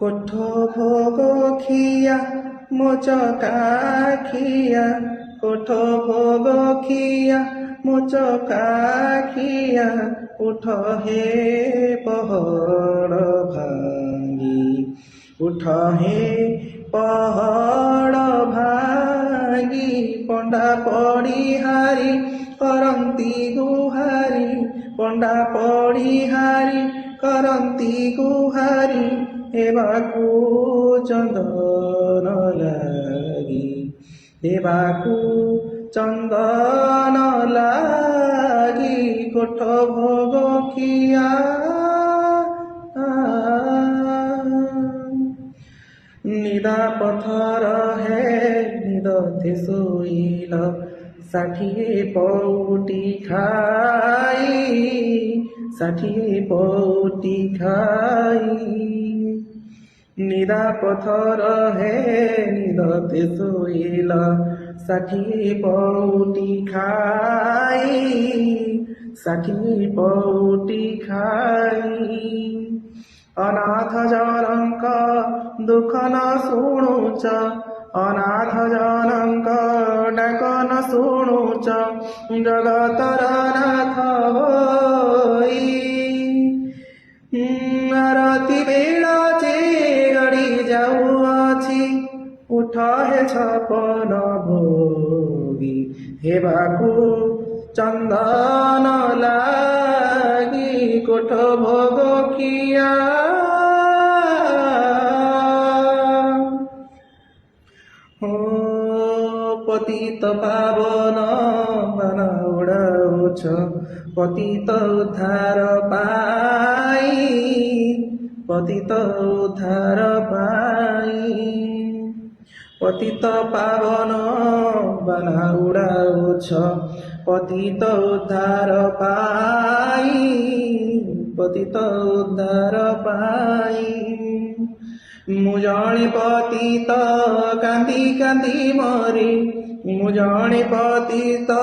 কোঠ ভোগ খিয়া মোচকা খিয়া কোঠ ভোগ খিয়া মোচকা খিয়া উঠ হে পহড় ভাঙ্গি উঠ হে পহড় ভাঙ্গি পଣ୍ଡା ପଡ଼ିହାରି କରନ୍ତି ଗୁହାରି ପଣ୍ଡା ପଡ଼ିହାରି କରନ୍ତି ଗୁହାରି ହେବାକୁ ଚନ୍ଦନ ଲାଗି ହେବାକୁ ଚନ୍ଦନ ଲାଗି କୋଠ ଭୋଗ ଖିଆ ନିଦା ପଥର ହେ ନିଦତେ ଶୋଇଲ ଷାଠିଏ ପଉଟି ଖାଇ ଷାଠିଏ ପଉଟି ଖାଇ ନିଦା ପଥର ହେ ନିଦତେ ଶୋଇଲ ଷାଠିଏ ପଉଟି ଖାଇ ଷାଠିଏ ପଉଟି ଖାଇ ଅନାଥ ଜନଙ୍କ ଦୁଃଖ ନ ଶୁଣୁଛ ଅନାଥ ଜନଙ୍କ ଡାକ ନ ଶୁଣୁଛ ଜଗତର ନାଥ ହୋଇ ଆରତି ବେଳ ଯେ ଗଡ଼ି ଯାଉଅଛି ଉଠ ହେ ଛପନ ଭୋଗୀ ହେବାକୁ ଚନ୍ଦନ ଲାଗି କୋଠ ଭୋଗ ଖିଆ পতিত পাবন বানা উড়াউছ পতিত উদ্ধার পাই পতিত উদ্ধার পাই পতিত পাবন বানা উড়াউছ পতিত উদ্ধার পাই পতিত উদ্ধার পাই ମୁଁ ଜଣେ ପତିତ କାନ୍ଦି କାନ୍ଦି ମରେ ମୁଁ ଜଣେ ପତିତ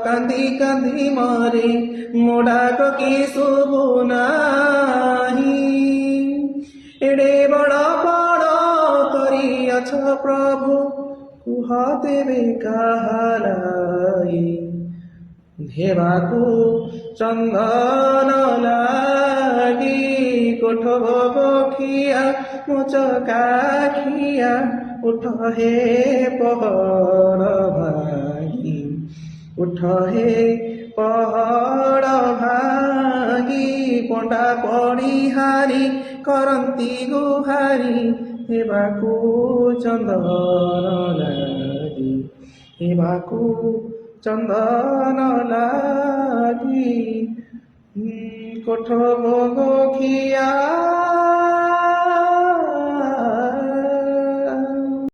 କାନ୍ଦି କାନ୍ଦି ମରେ ମୋ ଡାକ କି ଶୁଭୁ ନାହିଁ ଏଡ଼େ ବଡ଼ ବଡ଼ କରିଅଛ ପ୍ରଭୁ କୁହ ଦେବେ କାହାलाई ହେବାକୁ ଚନ୍ଦନ ଲାଗି କୋଠ ଭୋଗ ଖିଆ ମୋଚକା ଖିଆ ଉଠ ହେ ପହଡ଼ ଭାଙ୍ଗି ଉଠ ହେ ପହଡ଼ ଭାଙ୍ଗି ପଣ୍ଡା ପଡ଼ିହାରି କରନ୍ତି ଗୁହାରି ହେବାକୁ ଚନ୍ଦନ ଲାଗି ହେବାକୁ ଚନ୍ଦନ ଲାଗି କୋଠ ଭୋଗ ଖିଆ